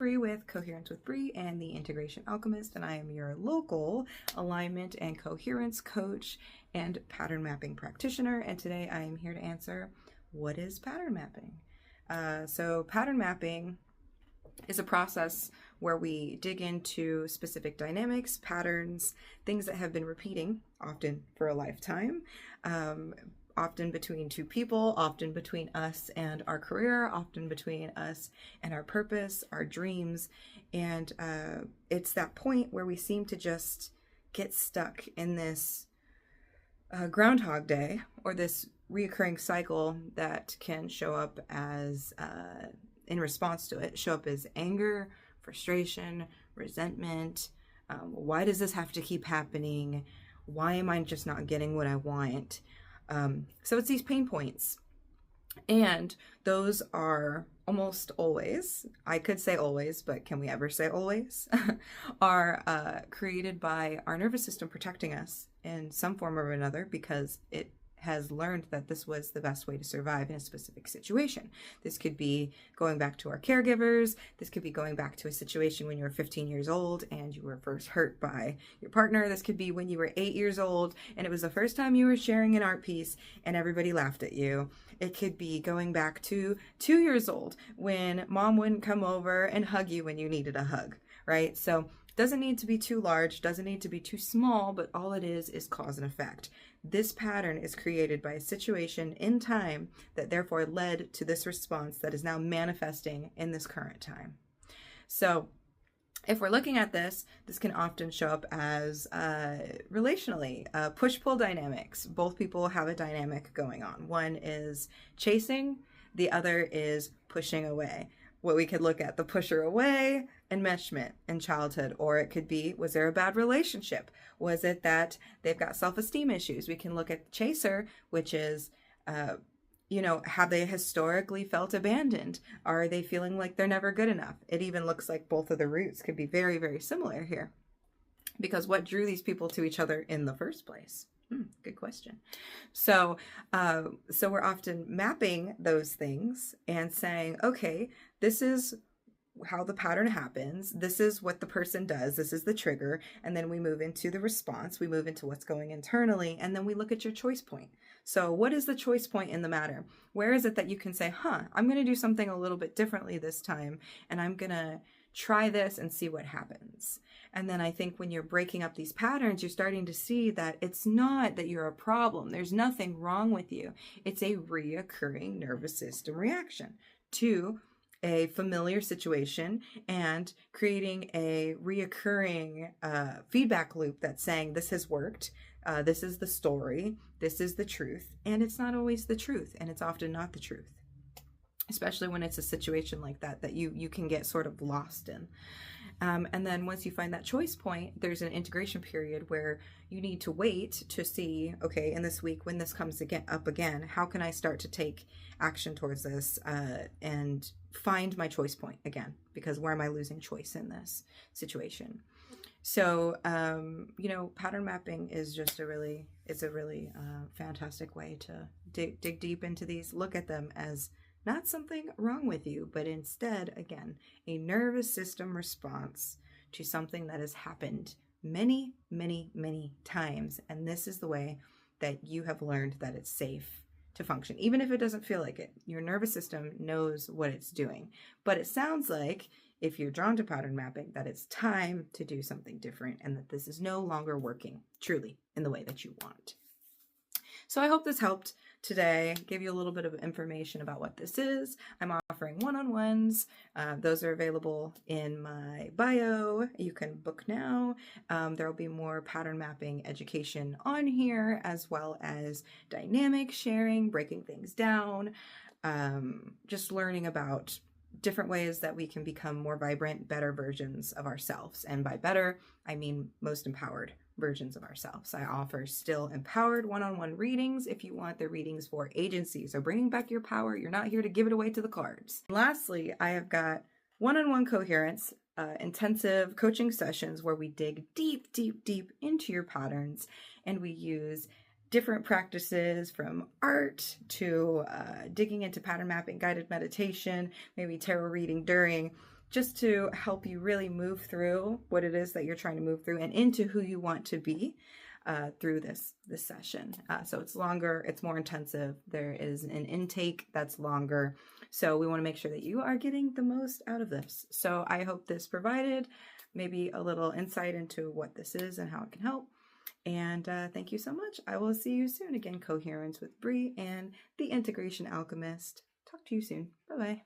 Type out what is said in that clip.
Bree with Coherence with Bree and the Integration Alchemist, and I am your local alignment and coherence coach and pattern mapping practitioner. And today I am here to answer, what is pattern mapping? So pattern mapping is a process where we dig into specific dynamics, patterns, things that have been repeating, often for a lifetime, often between two people, often between us and our career, often between us and our purpose, our dreams. And it's that point where we seem to just get stuck in this Groundhog Day, or this reoccurring cycle that can show up as, in response to it, show up as anger, frustration, resentment. Why does this have to keep happening? Why am I just not getting what I want? So it's these pain points, and those are almost always, I could say always, but can we ever say always, are created by our nervous system protecting us in some form or another, because it has learned that this was the best way to survive in a specific situation. This could be going back to our caregivers. This could be going back to a situation when you were 15 years old and you were first hurt by your partner. This could be when you were 8 years old and it was the first time you were sharing an art piece and everybody laughed at you. It could be going back to 2 years old when mom wouldn't come over and hug you when you needed a hug, right? So it doesn't need to be too large, doesn't need to be too small, but all it is cause and effect. This pattern is created by a situation in time that therefore led to this response that is now manifesting in this current time. So if we're looking at this, this can often show up as relationally, push-pull dynamics. Both people have a dynamic going on. One is chasing, the other is pushing away. What we could look at, the pusher away, enmeshment in childhood, or it could be, was there a bad relationship? Was it that they've got self-esteem issues? We can look at the chaser, which is, have they historically felt abandoned? Are they feeling like they're never good enough? It even looks like both of the roots could be very, very similar here, because what drew these people to each other in the first place? Good question. So we're often mapping those things and saying, okay, this is how the pattern happens. This is what the person does. This is the trigger. And then we move into the response. We move into what's going internally. And then we look at your choice point. So what is the choice point in the matter? Where is it that you can say, I'm going to do something a little bit differently this time, and I'm going to try this and see what happens. And then I think when you're breaking up these patterns, you're starting to see that it's not that you're a problem. There's nothing wrong with you. It's a reoccurring nervous system reaction to a familiar situation, and creating a reoccurring feedback loop that's saying, this has worked. This is the story. This is the truth. And it's not always the truth. And it's often not the truth, especially when it's a situation like that you can get sort of lost in. And then once you find that choice point, there's an integration period where you need to wait to see, okay, in this week, when this comes up again, how can I start to take action towards this and find my choice point again? Because where am I losing choice in this situation? So, pattern mapping is just a really fantastic way to dig deep into these, look at them as not something wrong with you, but instead, again, a nervous system response to something that has happened many, many, many times. And this is the way that you have learned that it's safe to function, even if it doesn't feel like it. Your nervous system knows what it's doing. But it sounds like, if you're drawn to pattern mapping, that it's time to do something different, and that this is no longer working truly in the way that you want. So I hope this helped today, give you a little bit of information about what this is. I'm offering one-on-ones. Those are available in my bio. You can book now. There will be more pattern mapping education on here, as well as dynamic sharing, breaking things down, just learning about different ways that we can become more vibrant, better versions of ourselves. And by better, I mean most empowered versions of ourselves. I offer still empowered one-on-one readings if you want the readings for agency. So bringing back your power, you're not here to give it away to the cards. Lastly, I have got one-on-one coherence, intensive coaching sessions where we dig deep, deep, deep into your patterns, and we use different practices from art to digging into pattern mapping, guided meditation, maybe tarot reading during, just to help you really move through what it is that you're trying to move through and into who you want to be through this session. So it's longer, it's more intensive. There is an intake that's longer. So we want to make sure that you are getting the most out of this. So I hope this provided maybe a little insight into what this is and how it can help. And thank you so much. I will see you soon. Again, Coherence with Bree and the Integration Alchemist. Talk to you soon. Bye-bye.